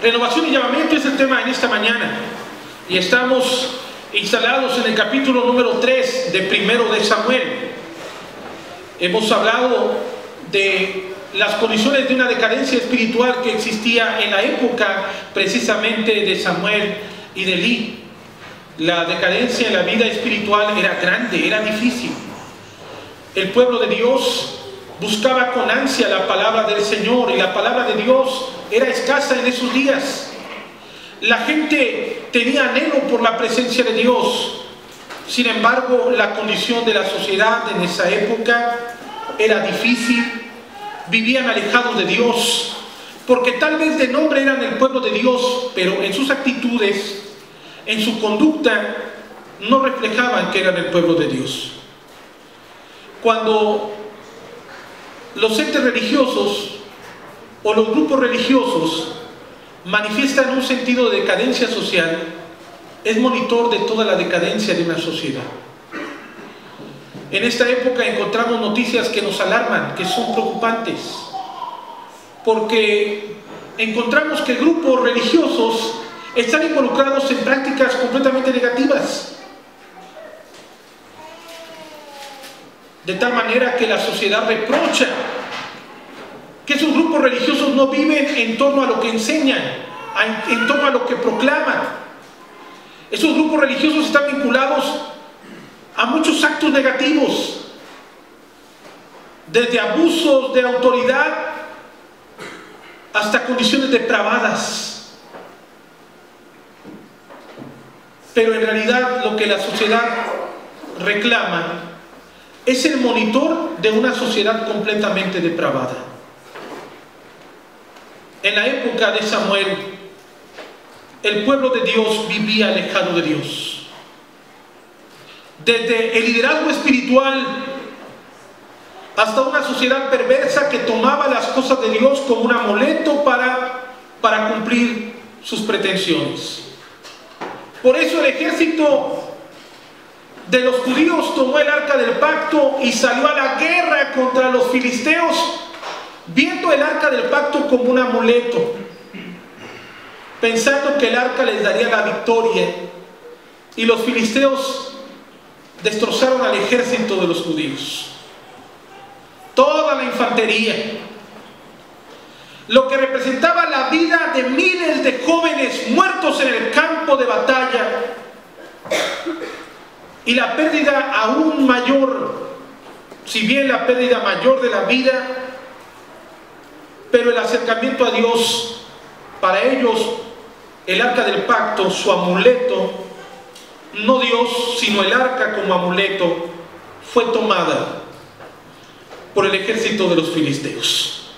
Renovación y llamamiento es el tema en esta mañana. Y estamos instalados en el capítulo número 3 de Primero de Samuel. Hemos hablado de las condiciones de una decadencia espiritual que existía en la época precisamente de Samuel y de Elí. La decadencia en la vida espiritual era grande, era difícil. El pueblo de Dios buscaba con ansia la palabra del Señor y la palabra de Dios era escasa en esos días. La gente tenía anhelo por la presencia de Dios. Sin embargo, la condición de la sociedad en esa época era difícil. Vivían alejados de Dios, porque tal vez de nombre eran el pueblo de Dios, pero en sus actitudes, en su conducta, no reflejaban que eran el pueblo de Dios. Cuando los entes religiosos o los grupos religiosos manifiestan un sentido de decadencia social, es monitor de toda la decadencia de una sociedad. En esta época encontramos noticias que nos alarman, que son preocupantes, porque encontramos que grupos religiosos están involucrados en prácticas completamente negativas, de tal manera que la sociedad reprocha que esos grupos religiosos no viven en torno a lo que enseñan, en torno a lo que proclaman. Esos grupos religiosos están vinculados a muchos actos negativos, desde abusos de autoridad hasta condiciones depravadas. Pero en realidad lo que la sociedad reclama es el monitor de una sociedad completamente depravada. En la época de Samuel, el pueblo de Dios vivía alejado de Dios. Desde el liderazgo espiritual hasta una sociedad perversa que tomaba las cosas de Dios como un amuleto para cumplir sus pretensiones. Por eso el ejército de los judíos tomó el arca del pacto y salió a la guerra contra los filisteos, viendo el arca del pacto como un amuleto, pensando que el arca les daría la victoria. Y los filisteos destrozaron al ejército de los judíos, toda la infantería, lo que representaba la vida de miles de jóvenes muertos en el campo de batalla, y la pérdida aún mayor, si bien la pérdida mayor de la vida, pero el acercamiento a Dios, para ellos el arca del pacto, su amuleto, no Dios, sino el arca como amuleto, fue tomada por el ejército de los filisteos.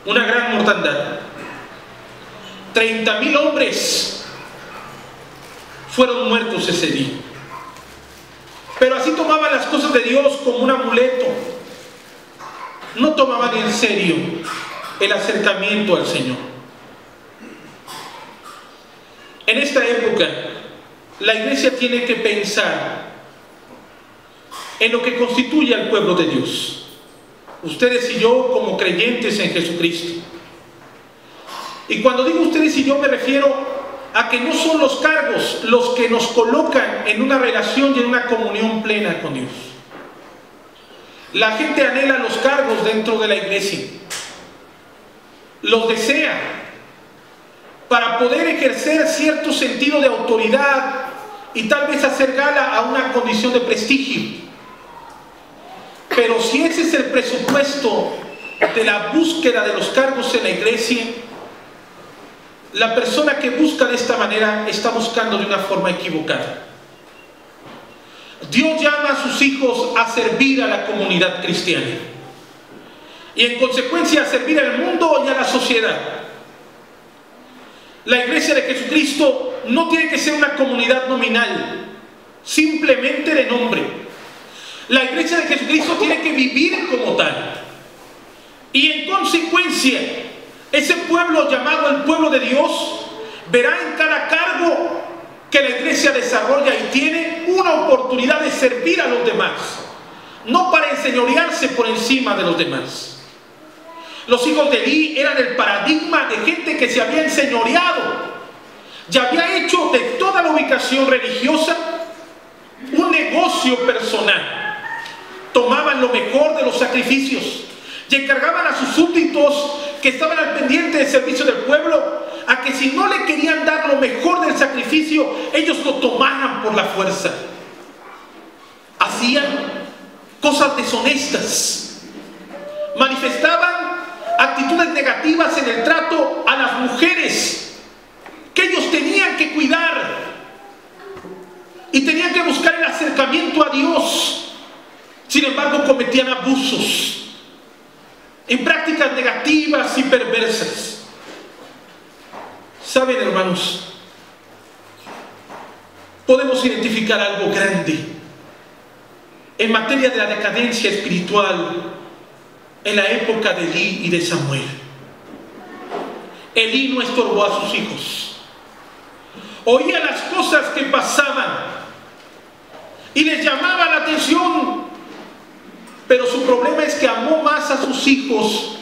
Una gran mortandad. 30,000 hombres fueron muertos ese día. Pero así tomaban las cosas de Dios como un amuleto. No tomaban en serio el acercamiento al Señor. En esta época, la iglesia tiene que pensar en lo que constituye al pueblo de Dios. Ustedes y yo como creyentes en Jesucristo. Y cuando digo ustedes y yo me refiero a que no son los cargos los que nos colocan en una relación y en una comunión plena con Dios. La gente anhela los cargos dentro de la iglesia. Los desea para poder ejercer cierto sentido de autoridad y tal vez hacer gala a una condición de prestigio. Pero si ese es el presupuesto de la búsqueda de los cargos en la iglesia, la persona que busca de esta manera está buscando de una forma equivocada. Dios llama a sus hijos a servir a la comunidad cristiana y en consecuencia a servir al mundo y a la sociedad. La iglesia de Jesucristo no tiene que ser una comunidad nominal, simplemente de nombre. La iglesia de Jesucristo tiene que vivir como tal. Y en consecuencia, ese pueblo llamado el pueblo de Dios verá en cada cargo que la iglesia desarrolla y tiene una oportunidad de servir a los demás, no para enseñorearse por encima de los demás. Los hijos de Elí eran el paradigma de gente que se había enseñoreado y había hecho de toda la ubicación religiosa un negocio personal. Tomaban lo mejor de los sacrificios y encargaban a sus súbditos que estaban al pendiente del servicio del pueblo a que si no le querían dar lo mejor del sacrificio, ellos lo tomaran por la fuerza. Hacían cosas deshonestas, manifestaban actitudes negativas en el trato a las mujeres que ellos tenían que cuidar y tenían que buscar el acercamiento a Dios. Sin embargo, cometían abusos en prácticas negativas y perversas. ¿Saben, hermanos? Podemos identificar algo grande en materia de la decadencia espiritual en la época de Elí y de Samuel. Elí no estorbó a sus hijos. Oía las cosas que pasaban y les llamaba la atención, pero su problema es que amó más a sus hijos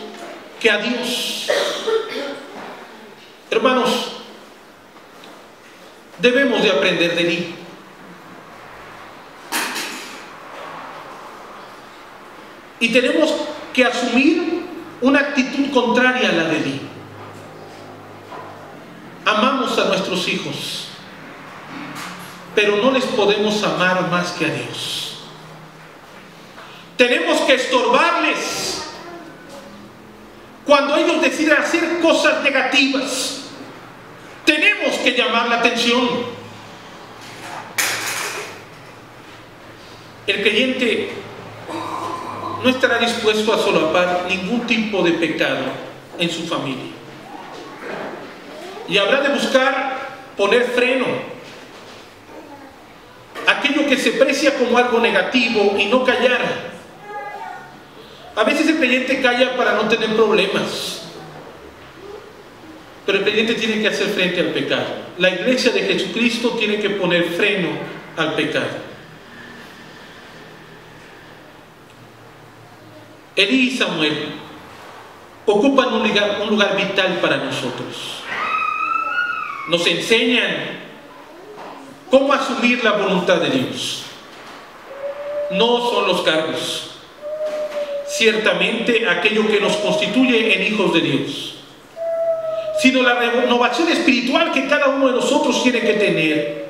que a Dios. Hermanos, debemos de aprender de Elí. Y tenemos que asumir una actitud contraria a la de Elí. Amamos a nuestros hijos, pero no les podemos amar más que a Dios. Tenemos que estorbarles cuando ellos deciden hacer cosas negativas. Tenemos que llamar la atención. El creyente no estará dispuesto a solapar ningún tipo de pecado en su familia. Y habrá de buscar poner freno a aquello que se precia como algo negativo y no callar. A veces el creyente calla para no tener problemas, pero el creyente tiene que hacer frente al pecado. La iglesia de Jesucristo tiene que poner freno al pecado. Elí y Samuel ocupan un lugar vital para nosotros. Nos enseñan cómo asumir la voluntad de Dios. No son los cargos, ciertamente aquello que nos constituye en hijos de Dios, sino la renovación espiritual que cada uno de nosotros tiene que tener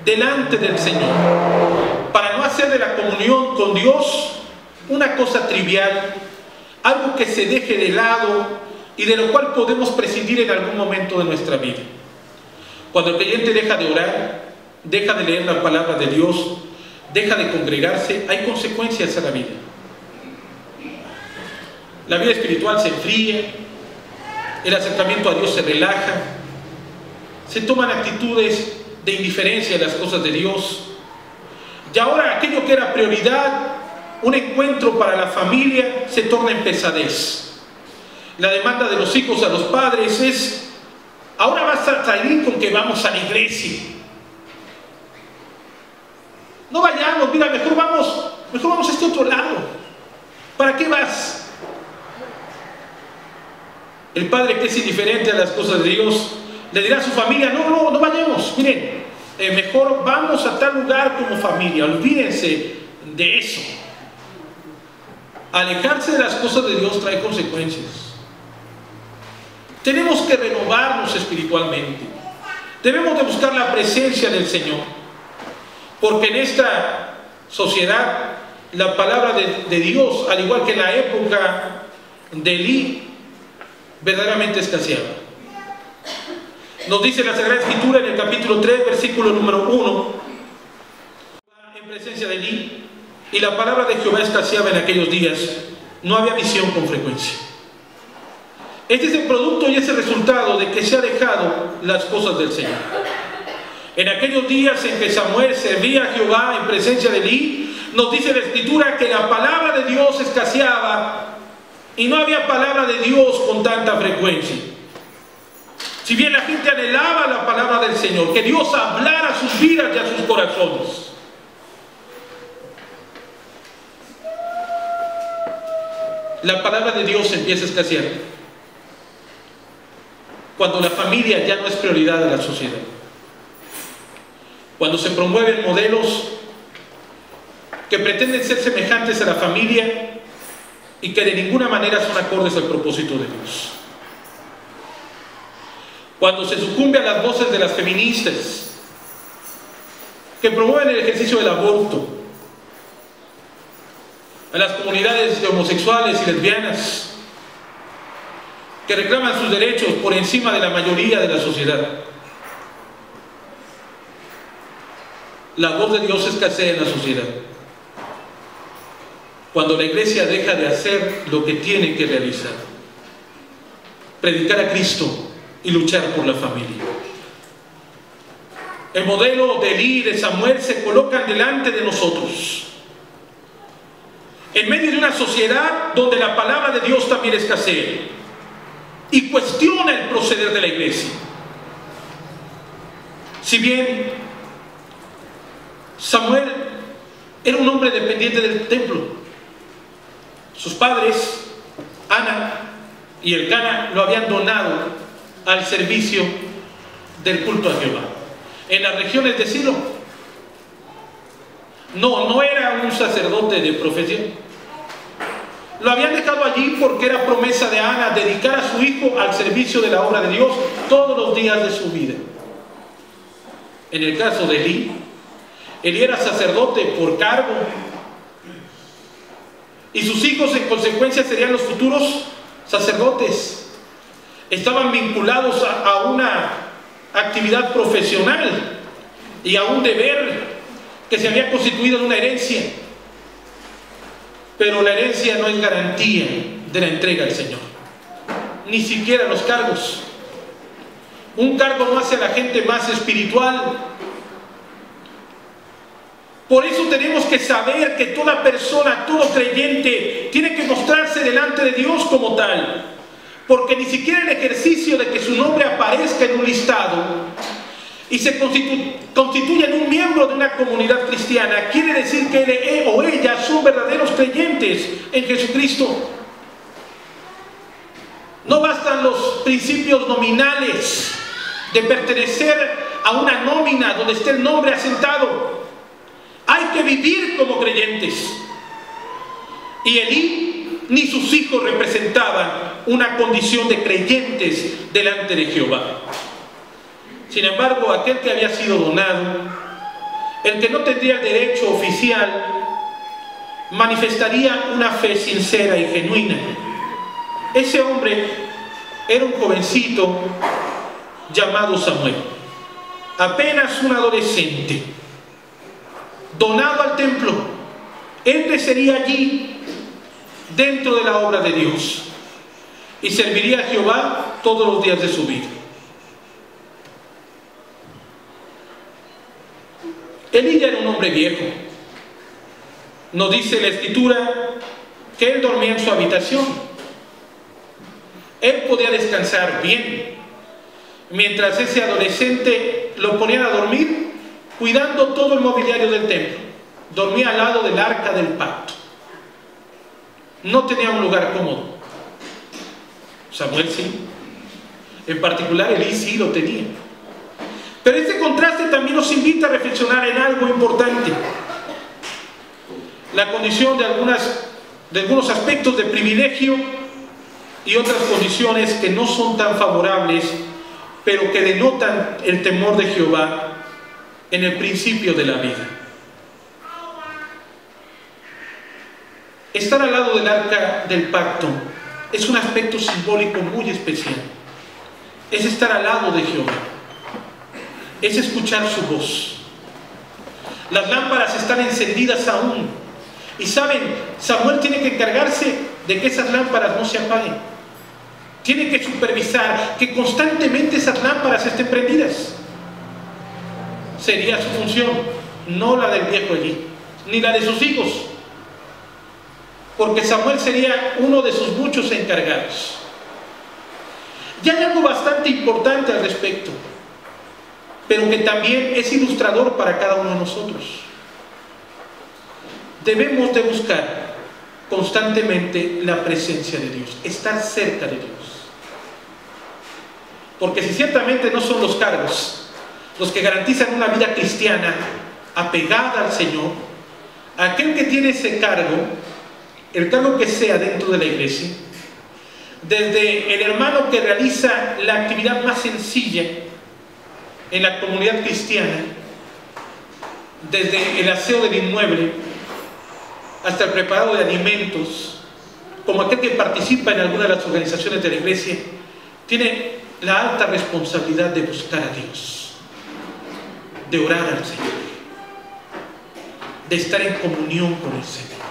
delante del Señor, para no hacer de la comunión con Dios una cosa trivial, algo que se deje de lado y de lo cual podemos prescindir en algún momento de nuestra vida. Cuando el creyente deja de orar, deja de leer la palabra de Dios, deja de congregarse, hay consecuencias a la vida. La vida espiritual se enfría, el acercamiento a Dios se relaja, se toman actitudes de indiferencia a las cosas de Dios, y ahora aquello que era prioridad, un encuentro para la familia, se torna en pesadez. La demanda de los hijos a los padres es: ahora vas a salir con que vamos a la iglesia. No vayamos, mira, mejor vamos a este otro lado. ¿Para qué vas? El padre, que es indiferente a las cosas de Dios, le dirá a su familia: no vayamos, miren, mejor vamos a tal lugar como familia, olvídense de eso. Alejarse de las cosas de Dios trae consecuencias. Tenemos que renovarnos espiritualmente. Debemos de buscar la presencia del Señor, porque en esta sociedad la palabra de Dios, al igual que en la época de Elí, verdaderamente escaseaba. Nos dice la Sagrada Escritura en el capítulo 3, versículo número 1: en presencia de Elí, y la palabra de Jehová escaseaba en aquellos días, no había visión con frecuencia. Este es el producto y es el resultado de que se ha dejado las cosas del Señor. En aquellos días en que Samuel servía a Jehová en presencia de Elí, nos dice la Escritura que la palabra de Dios escaseaba y no había palabra de Dios con tanta frecuencia. Si bien la gente anhelaba la palabra del Señor, que Dios hablara a sus vidas y a sus corazones, la palabra de Dios empieza a escasear. Cuando la familia ya no es prioridad de la sociedad. Cuando se promueven modelos que pretenden ser semejantes a la familia y que de ninguna manera son acordes al propósito de Dios. Cuando se sucumbe a las voces de las feministas que promueven el ejercicio del aborto, a las comunidades de homosexuales y lesbianas que reclaman sus derechos por encima de la mayoría de la sociedad. La voz de Dios escasea en la sociedad. Cuando la iglesia deja de hacer lo que tiene que realizar, predicar a Cristo y luchar por la familia. El modelo de Elí y de Samuel se colocan delante de nosotros, en medio de una sociedad donde la palabra de Dios también escasea y cuestiona el proceder de la iglesia. Si bien Samuel era un hombre dependiente del templo, sus padres, Ana y Elcana, lo habían donado al servicio del culto a Jehová en las regiones de Silo. No era un sacerdote de profesión. Lo habían dejado allí porque era promesa de Ana dedicar a su hijo al servicio de la obra de Dios todos los días de su vida. En el caso de Elí era sacerdote por cargo, y sus hijos en consecuencia serían los futuros sacerdotes. Estaban vinculados a una actividad profesional y a un deber que se había constituido en una herencia. Pero la herencia no es garantía de la entrega al Señor, ni siquiera los cargos. Un cargo no hace a la gente más espiritual. Por eso tenemos que saber que toda persona, todo creyente, tiene que mostrarse delante de Dios como tal. Porque ni siquiera el ejercicio de que su nombre aparezca en un listado y se constituya en un miembro de una comunidad cristiana quiere decir que él o ella son verdaderos creyentes en Jesucristo. No bastan los principios nominales de pertenecer a una nómina donde esté el nombre asentado. Hay que vivir como creyentes. Y Elí ni sus hijos representaban una condición de creyentes delante de Jehová. Sin embargo, aquel que había sido donado, el que no tendría el derecho oficial, manifestaría una fe sincera y genuina. Ese hombre era un jovencito llamado Samuel, apenas un adolescente, donado al templo. Él crecería allí dentro de la obra de Dios y serviría a Jehová todos los días de su vida. Elí ya era un hombre viejo. Nos dice la Escritura que él dormía en su habitación. Él podía descansar bien, mientras ese adolescente lo ponían a dormir cuidando todo el mobiliario del templo. Dormía al lado del arca del pacto. No tenía un lugar cómodo. Samuel sí. En particular Elí sí lo tenía. Pero este contraste también nos invita a reflexionar en algo importante. La condición de algunos aspectos de privilegio y otras condiciones que no son tan favorables, pero que denotan el temor de Jehová en el principio de la vida. Estar al lado del arca del pacto es un aspecto simbólico muy especial. Es estar al lado de Jehová. Es escuchar su voz. Las lámparas están encendidas aún. Y saben, Samuel tiene que encargarse de que esas lámparas no se apaguen. Tiene que supervisar que constantemente esas lámparas estén prendidas. Sería su función, no la del viejo Elí, ni la de sus hijos. Porque Samuel sería uno de sus muchos encargados. Y hay algo bastante importante al respecto, pero que también es ilustrador para cada uno de nosotros. Debemos de buscar constantemente la presencia de Dios, estar cerca de Dios. Porque si ciertamente no son los cargos los que garantizan una vida cristiana apegada al Señor, aquel que tiene ese cargo, el cargo que sea dentro de la iglesia, desde el hermano que realiza la actividad más sencilla en la comunidad cristiana, desde el aseo del inmueble hasta el preparado de alimentos, como aquel que participa en alguna de las organizaciones de la iglesia, tiene la alta responsabilidad de buscar a Dios, de orar al Señor, de estar en comunión con el Señor,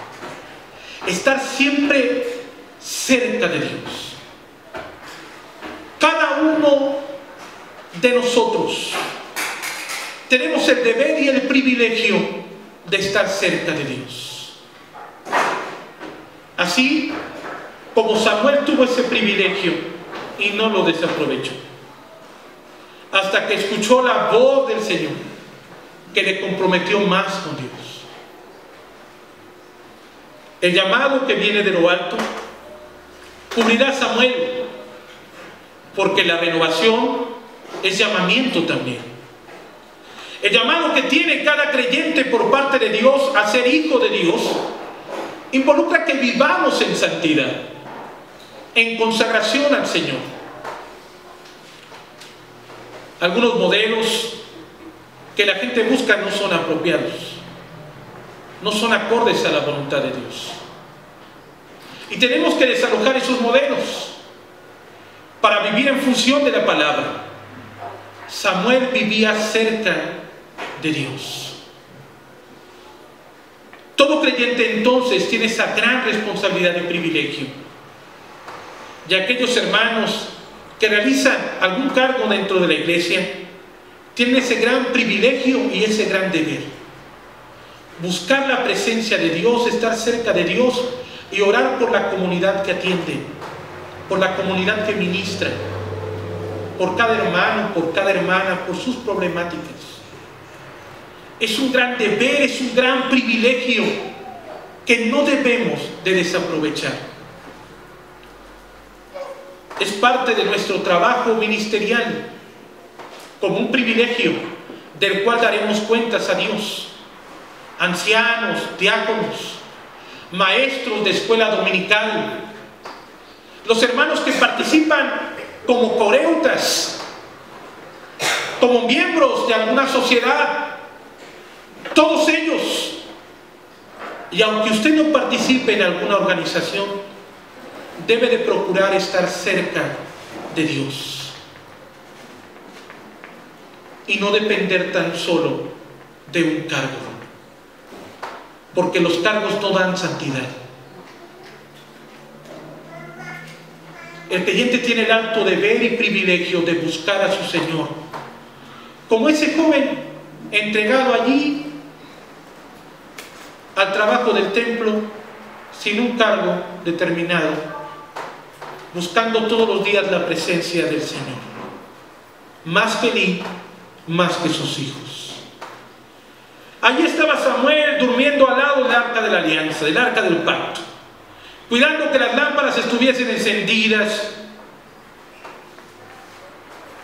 estar siempre cerca de Dios. Cada uno de nosotros tenemos el deber y el privilegio de estar cerca de Dios. Así como Samuel tuvo ese privilegio y no lo desaprovechó, hasta que escuchó la voz del Señor, que le comprometió más con Dios. El llamado que viene de lo alto cubrirá a Samuel, porque la renovación es llamamiento también. El llamado que tiene cada creyente por parte de Dios a ser hijo de Dios involucra que vivamos en santidad, en consagración al Señor. Algunos modelos que la gente busca no son apropiados, no son acordes a la voluntad de Dios. Y tenemos que desalojar esos modelos para vivir en función de la palabra. Samuel vivía cerca de Dios. Todo creyente entonces tiene esa gran responsabilidad y privilegio. Y aquellos hermanos que realizan algún cargo dentro de la iglesia tienen ese gran privilegio y ese gran deber. Buscar la presencia de Dios, estar cerca de Dios y orar por la comunidad que atiende, por la comunidad que ministra, por cada hermano, por cada hermana, por sus problemáticas. Es un gran deber, es un gran privilegio que no debemos de desaprovechar. Es parte de nuestro trabajo ministerial, como un privilegio del cual daremos cuentas a Dios. Ancianos, diáconos, maestros de escuela dominical, los hermanos que participan como coreutas, como miembros de alguna sociedad, todos ellos. Y aunque usted no participe en alguna organización, debe de procurar estar cerca de Dios y no depender tan solo de un cargo, porque los cargos no dan santidad. El creyente tiene el alto deber y privilegio de buscar a su Señor, como ese joven entregado allí al trabajo del templo sin un cargo determinado, buscando todos los días la presencia del Señor, más que Elí, más que sus hijos. Allí estaba Samuel durmiendo al lado del arca de la alianza, del arca del pacto, cuidando que las lámparas estuviesen encendidas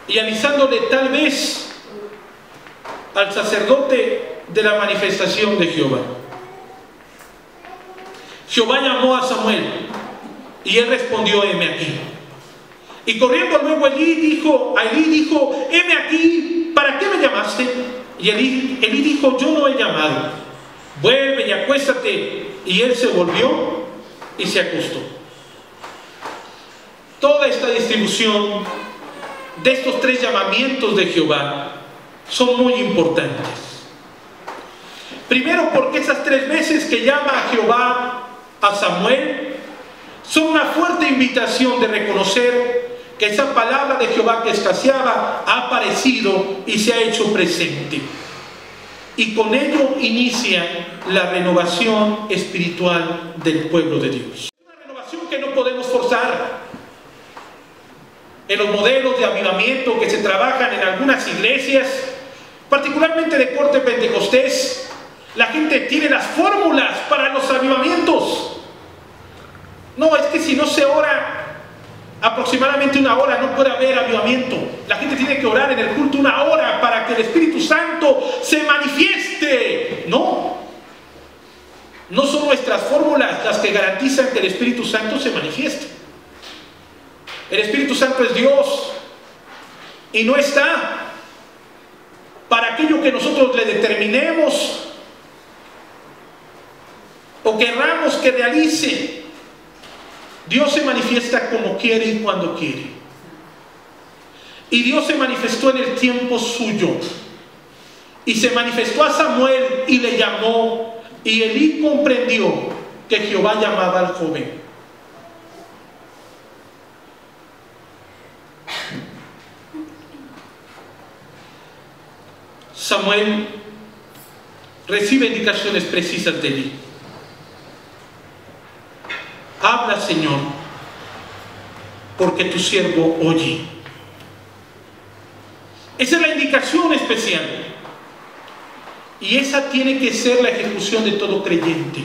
y avisándole tal vez al sacerdote de la manifestación de Jehová. Jehová llamó a Samuel y él respondió: heme aquí. Y corriendo luego Elí dijo, heme aquí, ¿para qué me llamaste? Y Elí dijo: yo no he llamado, vuelve y acuéstate. Y él se volvió y se acostó. Toda esta distribución de estos tres llamamientos de Jehová son muy importantes. Primero, porque esas tres veces que llama a Jehová a Samuel son una fuerte invitación de reconocer que esa palabra de Jehová que escaseaba ha aparecido y se ha hecho presente. Y con ello inicia la renovación espiritual del pueblo de Dios. Una renovación que no podemos forzar. En los modelos de avivamiento que se trabajan en algunas iglesias, particularmente de corte pentecostés, la gente tiene las fórmulas para los avivamientos. que si no se ora aproximadamente una hora no puede haber avivamiento. La gente tiene que orar en el culto una hora para que el Espíritu Santo se manifieste. No son nuestras fórmulas las que garantizan que el Espíritu Santo se manifieste. El Espíritu Santo es Dios y no está para aquello que nosotros le determinemos o querramos que realice. Dios se manifiesta como quiere y cuando quiere. Y Dios se manifestó en el tiempo suyo. Y se manifestó a Samuel y le llamó. Y Elí comprendió que Jehová llamaba al joven. Samuel recibe indicaciones precisas de Elí. Habla, Señor, porque tu siervo oye. Esa es la indicación especial. Y esa tiene que ser la ejecución de todo creyente.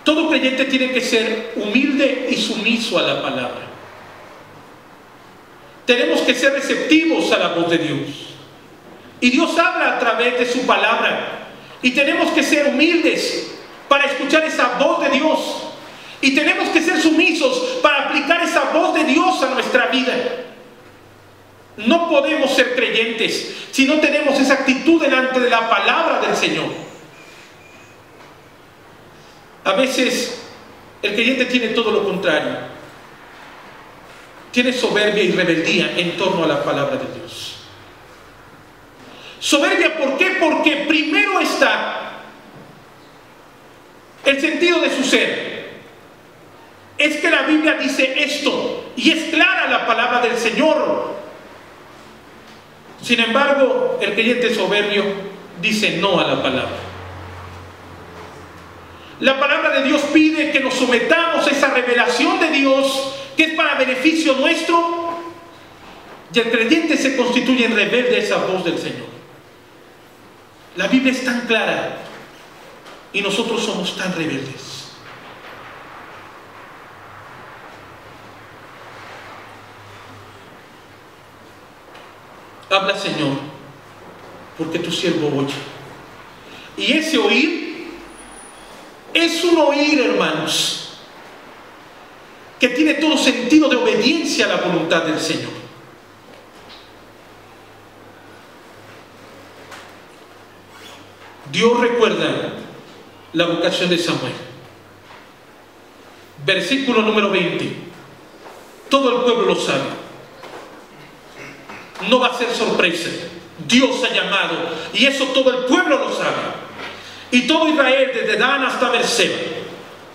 Todo creyente tiene que ser humilde y sumiso a la palabra. Tenemos que ser receptivos a la voz de Dios. Y Dios habla a través de su palabra. Y tenemos que ser humildes para escuchar esa voz de Dios. Y tenemos que ser sumisos para aplicar esa voz de Dios a nuestra vida. No podemos ser creyentes si no tenemos esa actitud delante de la palabra del Señor. A veces el creyente tiene todo lo contrario. Tiene soberbia y rebeldía en torno a la palabra de Dios. Soberbia, ¿por qué? Porque primero está el sentido de su ser. Es que la Biblia dice esto y es clara la palabra del Señor. Sin embargo, el creyente soberbio dice no a la palabra. La palabra de Dios pide que nos sometamos a esa revelación de Dios que es para beneficio nuestro, y el creyente se constituye en rebelde a esa voz del Señor. La Biblia es tan clara y nosotros somos tan rebeldes. Habla, Señor, porque tu siervo oye. Y ese oír es un oír, hermanos, que tiene todo sentido de obediencia a la voluntad del Señor. Dios recuerda la vocación de Samuel. Versículo número 20. Todo el pueblo lo sabe. No va a ser sorpresa. Dios ha llamado, y eso todo el pueblo lo sabe. Y todo Israel, desde Dan hasta Berseba,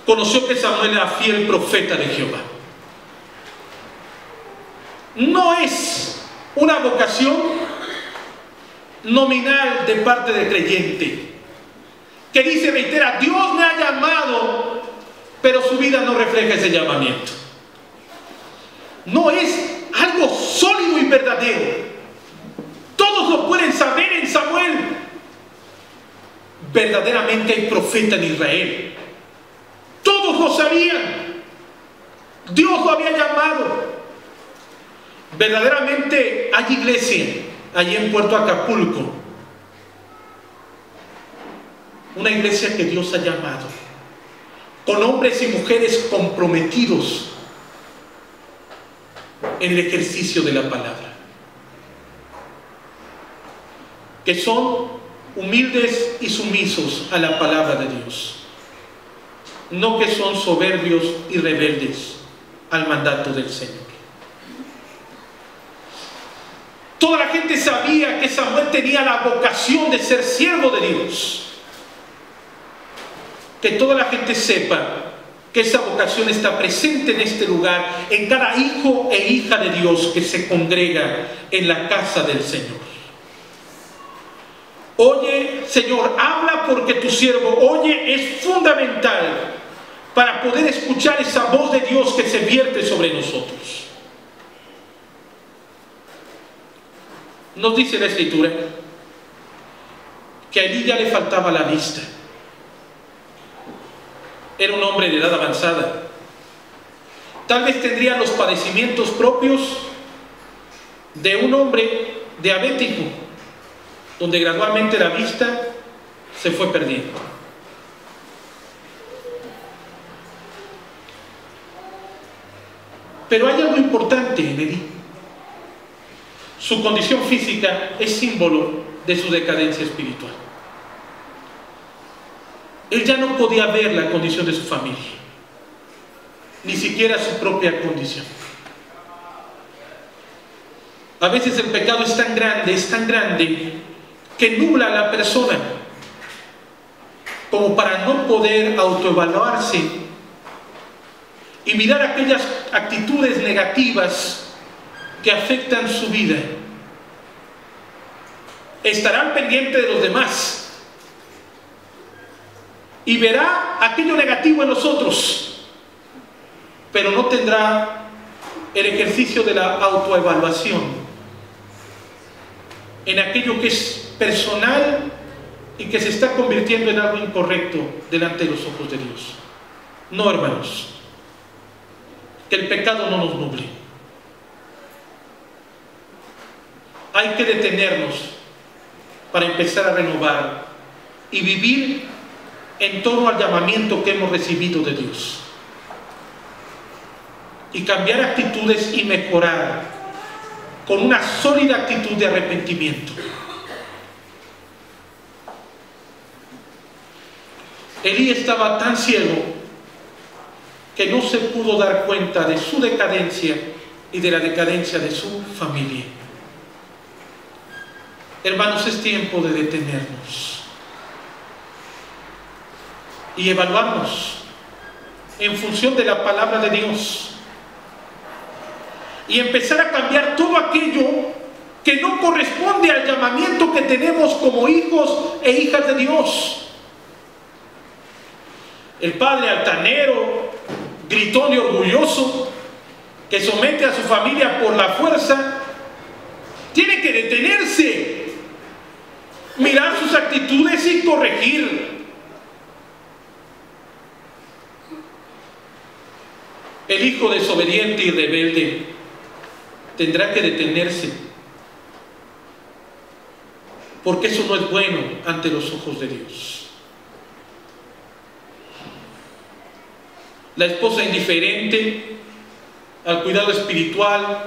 conoció que Samuel era fiel profeta de Jehová. No es una vocación nominal de parte del creyente, que dice, reitera, Dios me ha llamado, pero su vida no refleja ese llamamiento. No es algo sólido y verdadero. Todos lo pueden saber en Samuel. Verdaderamente hay profeta en Israel. Todos lo sabían. Dios lo había llamado. Verdaderamente hay iglesia allí en Puerto Acapulco. Una iglesia que Dios ha llamado, con hombres y mujeres comprometidos en el ejercicio de la palabra, que son humildes y sumisos a la palabra de Dios, no que son soberbios y rebeldes al mandato del Señor. Toda la gente sabía que Samuel tenía la vocación de ser siervo de Dios. Que toda la gente sepa que esa vocación está presente en este lugar, en cada hijo e hija de Dios que se congrega en la casa del Señor. Oye, Señor, habla porque tu siervo oye, es fundamental para poder escuchar esa voz de Dios que se vierte sobre nosotros. Nos dice la Escritura que a Elí ya le faltaba la vista. Era un hombre de edad avanzada. Tal vez tendría los padecimientos propios de un hombre diabético, donde gradualmente la vista se fue perdiendo. Pero hay algo importante en Elí. Su condición física es símbolo de su decadencia espiritual. Él ya no podía ver la condición de su familia, ni siquiera su propia condición. A veces el pecado es tan grande, que nubla a la persona como para no poder autoevaluarse y mirar aquellas actitudes negativas que afectan su vida. Estará pendiente de los demás y verá aquello negativo en los otros, pero no tendrá el ejercicio de la autoevaluación en aquello que es personal y que se está convirtiendo en algo incorrecto delante de los ojos de Dios. No, hermanos, que el pecado no nos nuble. Hay que detenernos para empezar a renovar y vivir en torno al llamamiento que hemos recibido de Dios, y cambiar actitudes y mejorar con una sólida actitud de arrepentimiento. Elí estaba tan ciego que no se pudo dar cuenta de su decadencia y de la decadencia de su familia. Hermanos, es tiempo de detenernos y evaluarnos en función de la palabra de Dios, y empezar a cambiar todo aquello que no corresponde al llamamiento que tenemos como hijos e hijas de Dios. El padre altanero, gritón y orgulloso, que somete a su familia por la fuerza, tiene que detenerse, mirar sus actitudes y corregir. El hijo desobediente y rebelde tendrá que detenerse, porque eso no es bueno ante los ojos de Dios. La esposa indiferente al cuidado espiritual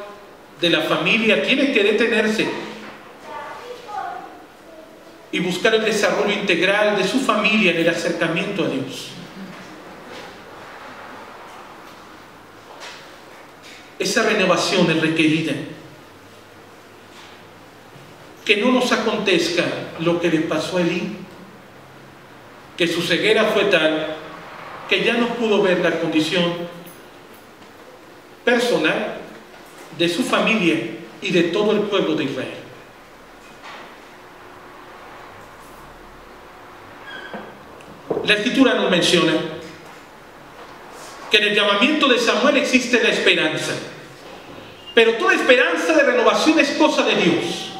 de la familia tiene que detenerse y buscar el desarrollo integral de su familia en el acercamiento a Dios. Esa renovación es requerida. Que no nos acontezca lo que le pasó a Elí, que su ceguera fue tal que ya no pudo ver la condición personal de su familia y de todo el pueblo de Israel. La Escritura nos menciona que en el llamamiento de Samuel existe la esperanza, pero toda esperanza de renovación es cosa de Dios.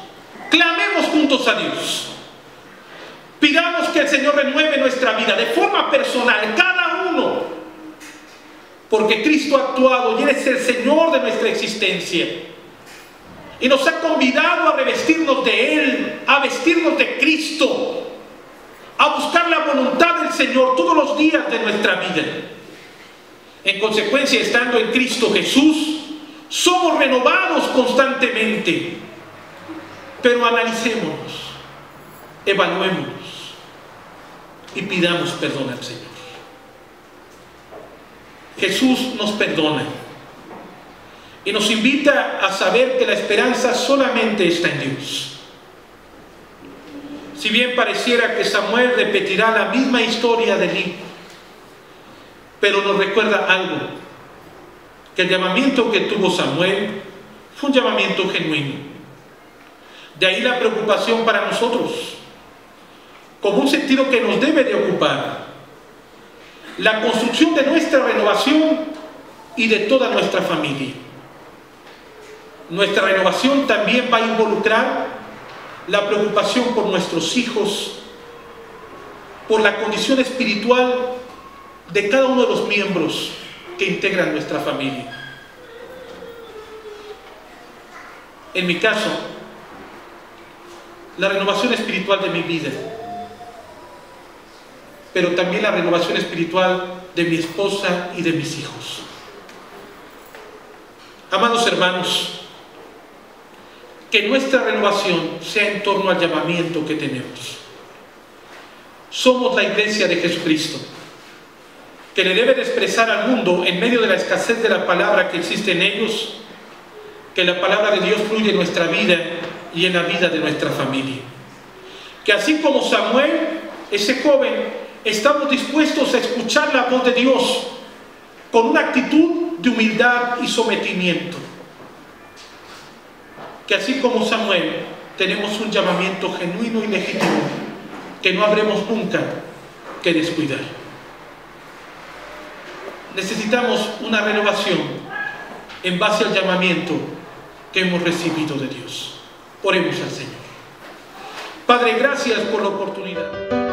Clamemos juntos a Dios, pidamos que el Señor renueve nuestra vida de forma personal, cada uno, porque Cristo ha actuado y Él es el Señor de nuestra existencia y nos ha convidado a revestirnos de Él, a vestirnos de Cristo, a buscar la voluntad del Señor todos los días de nuestra vida. En consecuencia, estando en Cristo Jesús, somos renovados constantemente. Pero analicémonos, evaluémonos y pidamos perdón al Señor. Jesús nos perdona y nos invita a saber que la esperanza solamente está en Dios. Si bien pareciera que Samuel repetirá la misma historia de Elí, pero nos recuerda algo, que el llamamiento que tuvo Samuel fue un llamamiento genuino. De ahí la preocupación para nosotros, como un sentido que nos debe de ocupar, la construcción de nuestra renovación y de toda nuestra familia. Nuestra renovación también va a involucrar la preocupación por nuestros hijos, por la condición espiritual de cada uno de los miembros que que integran nuestra familia. En mi caso, la renovación espiritual de mi vida, pero también la renovación espiritual de mi esposa y de mis hijos. Amados hermanos, que nuestra renovación sea en torno al llamamiento que tenemos. Somos la iglesia de Jesucristo, que le debe de expresar al mundo, en medio de la escasez de la palabra que existe en ellos, que la palabra de Dios fluye en nuestra vida y en la vida de nuestra familia. Que así como Samuel, ese joven, estamos dispuestos a escuchar la voz de Dios con una actitud de humildad y sometimiento. Que así como Samuel, tenemos un llamamiento genuino y legítimo que no habremos nunca que descuidar. Necesitamos una renovación en base al llamamiento que hemos recibido de Dios. Oremos al Señor. Padre, gracias por la oportunidad.